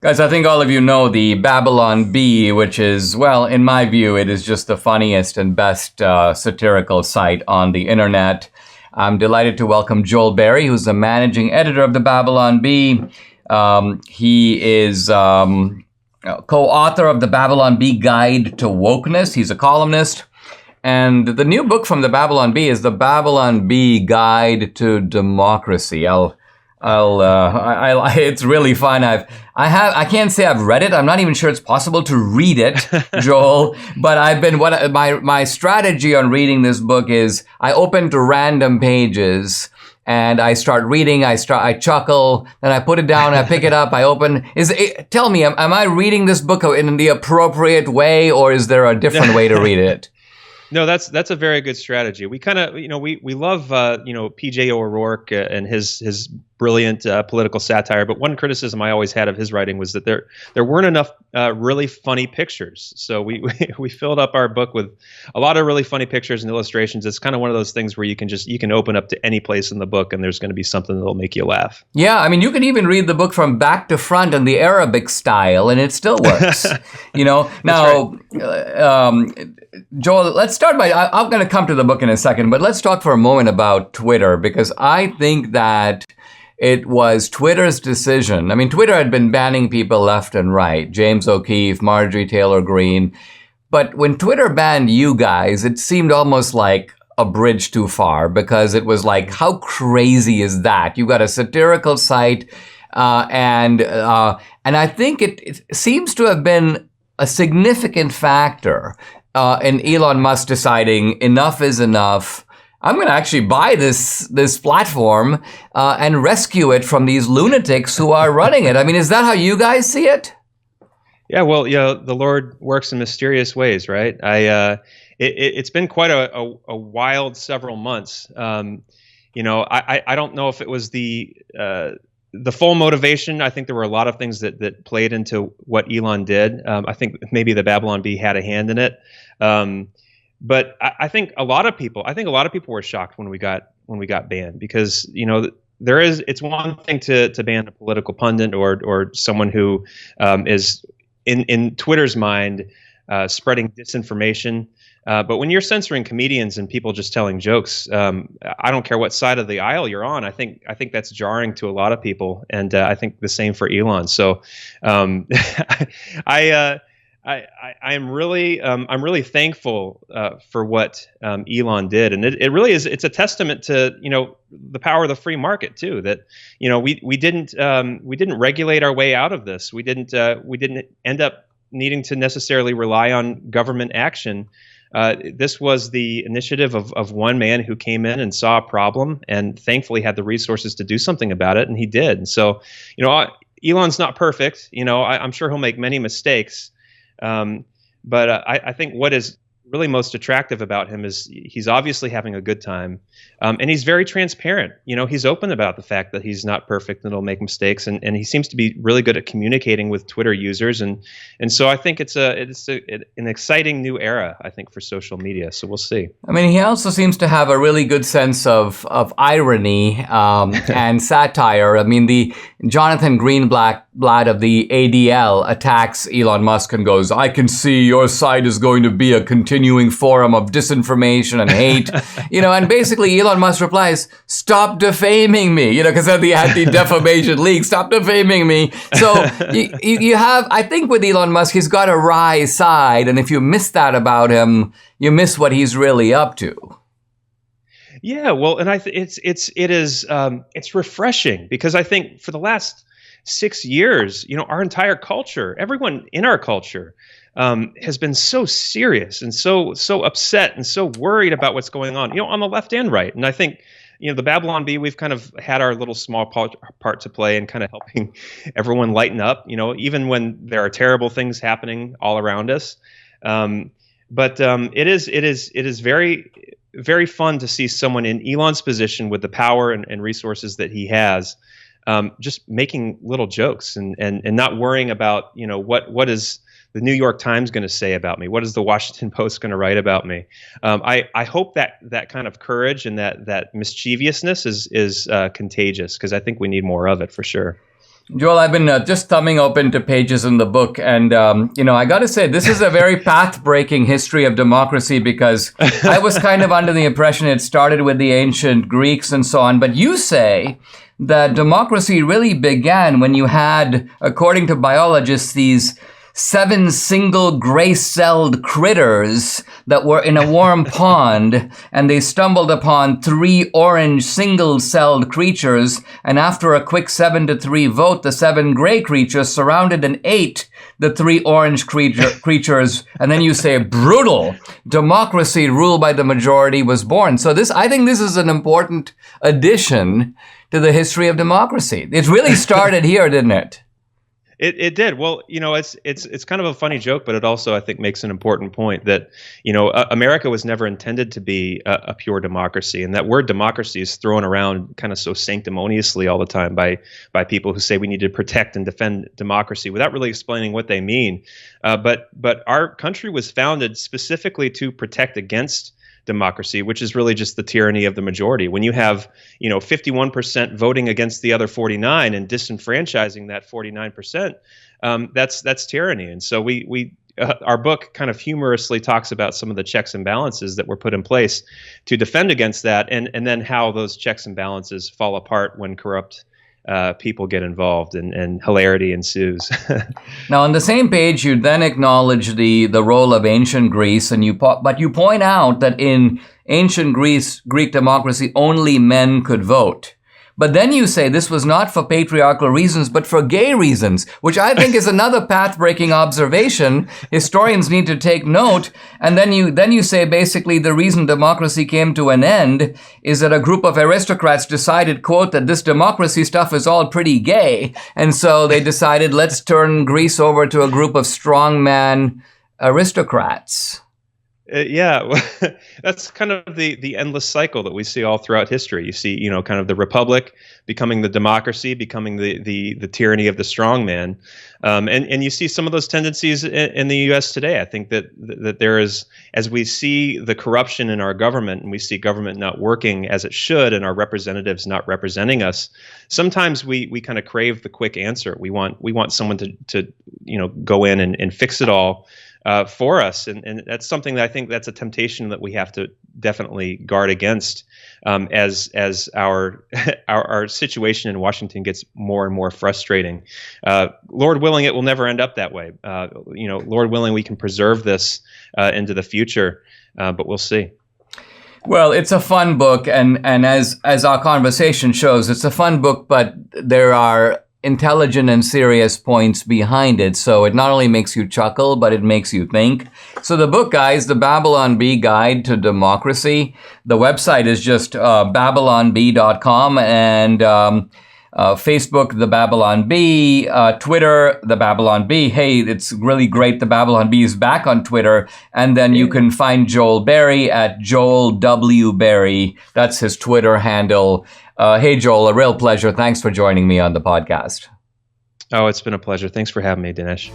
Guys, I think all of you know the Babylon Bee, which is, well, in my view, it is just the funniest and best satirical site on the internet. I'm delighted to welcome Joel Berry, who's the managing editor of the Babylon Bee. He is co-author of the Babylon Bee Guide to Wokeness. He's a columnist. And the new book from the Babylon Bee is the Babylon Bee Guide to Democracy. It's really fun. I can't say I've read it. I'm not even sure it's possible to read it, Joel. But my strategy on reading this book is I open to random pages and I start reading. I chuckle, then I put it down. I pick it up. I open. Tell me, am I reading this book in the appropriate way, or is there a different way to read it? No, that's a very good strategy. We kind of, we love, P.J. O'Rourke and his brilliant political satire. But one criticism I always had of his writing was that there weren't enough really funny pictures. So we filled up our book with a lot of really funny pictures and illustrations. It's kind of one of those things where you can open up to any place in the book and there's going to be something that'll make you laugh. Yeah, I mean, you can even read the book from back to front in the Arabic style, and it still works. Now, right. Joel, let's start by, I'm going to come to the book in a second, but let's talk for a moment about Twitter, because I think that it was Twitter's decision. I mean, Twitter had been banning people left and right, James O'Keefe, Marjorie Taylor Greene. But when Twitter banned you guys, it seemed almost like a bridge too far, because it was like, how crazy is that? You got a satirical site, and I think it seems to have been a significant factor in Elon Musk deciding enough is enough. I'm going to actually buy this platform and rescue it from these lunatics who are running it. I mean, is that how you guys see it? Yeah, well, the Lord works in mysterious ways, right? It's been quite a wild several months. I don't know if it was the full motivation. I think there were a lot of things that played into what Elon did. I think maybe the Babylon Bee had a hand in it. But I think a lot of people were shocked when we got banned, because it's one thing to ban a political pundit or someone who is in Twitter's mind spreading disinformation. But when you're censoring comedians and people just telling jokes, I don't care what side of the aisle you're on. I think that's jarring to a lot of people, and I think the same for Elon. So I'm really thankful for what Elon did, and it really is. It's a testament to the power of the free market too. That we didn't regulate our way out of this. We didn't end up needing to necessarily rely on government action. This was the initiative of one man who came in and saw a problem and thankfully had the resources to do something about it, and he did. And so, Elon's not perfect. I'm sure he'll make many mistakes. But I think what is really most attractive about him is he's obviously having a good time, and he's very transparent. He's open about the fact that he's not perfect and he'll make mistakes, and he seems to be really good at communicating with Twitter users, and so I think it's an exciting new era, I think, for social media. So we'll see. I mean, he also seems to have a really good sense of irony and satire. I mean, the Jonathan Greenblatt of the ADL attacks Elon Musk and goes, "I can see your site is going to be a continuing forum of disinformation and hate." And basically Elon Musk replies, "Stop defaming me," because of the Anti-Defamation League, "Stop defaming me." So you have, I think with Elon Musk, he's got a wry side, and if you miss that about him, you miss what he's really up to. Yeah, well, and it's refreshing, because I think for the last 6 years, our entire culture, everyone in our culture, has been so serious and so upset and so worried about what's going on, on the left and right. And I think, the Babylon Bee, we've kind of had our little small part to play in kind of helping everyone lighten up, even when there are terrible things happening all around us. But it is very, very fun to see someone in Elon's position with the power and resources that he has, just making little jokes and not worrying about, what is the New York Times going to say about me? What is the Washington Post going to write about me? I hope that kind of courage and that mischievousness is contagious, because I think we need more of it for sure. Joel, I've been just thumbing open to pages in the book, and I got to say, this is a very path-breaking history of democracy, because I was kind of under the impression it started with the ancient Greeks and so on. But you say that democracy really began when you had, according to biologists, these 7 single gray-celled critters that were in a warm pond, and they stumbled upon 3 orange single-celled creatures, and after a quick 7-3 vote, the 7 gray creatures surrounded and ate the 3 orange creatures, and then you say, brutal, democracy ruled by the majority was born. So I think this is an important addition to the history of democracy. It really started here, didn't it? It did. Well, it's kind of a funny joke, but it also, I think, makes an important point that, America was never intended to be a pure democracy. And that word democracy is thrown around kind of so sanctimoniously all the time by people who say we need to protect and defend democracy without really explaining what they mean. But our country was founded specifically to protect against democracy, which is really just the tyranny of the majority. When you have, 51% voting against the other 49 and disenfranchising that 49%, that's tyranny. And so our book kind of humorously talks about some of the checks and balances that were put in place to defend against that, and then how those checks and balances fall apart when corrupt people get involved, and hilarity ensues. Now, on the same page, you then acknowledge the role of ancient Greece, but you point out that in ancient Greek democracy, only men could vote. But then you say this was not for patriarchal reasons, but for gay reasons, which I think is another path-breaking observation. Historians need to take note. And then you say basically the reason democracy came to an end is that a group of aristocrats decided, quote, that this democracy stuff is all pretty gay. And so they decided, let's turn Greece over to a group of strongman aristocrats. Yeah, that's kind of the endless cycle that we see all throughout history. You see, kind of the republic becoming the democracy, becoming the tyranny of the strongman, and you see some of those tendencies in the U.S. today. I think that there is, as we see the corruption in our government, and we see government not working as it should, and our representatives not representing us. Sometimes we kind of crave the quick answer. We want someone to go in and fix it all for us, and that's something that I think that's a temptation that we have to definitely guard against as our our situation in Washington gets more and more frustrating. Lord willing, it will never end up that way. Lord willing, we can preserve this into the future, but we'll see. Well, it's a fun book, and as our conversation shows, it's a fun book, but there are intelligent and serious points behind it. So it not only makes you chuckle, but it makes you think. So the book, guys, The Babylon Bee Guide to Democracy. The website is just babylonbee.com, and Facebook, The Babylon Bee, Twitter, The Babylon Bee. Hey, it's really great. The Babylon Bee is back on Twitter. And then you can find Joel Berry at Joel W. Berry. That's his Twitter handle. Hey, Joel, a real pleasure. Thanks for joining me on the podcast. Oh, it's been a pleasure. Thanks for having me, Dinesh.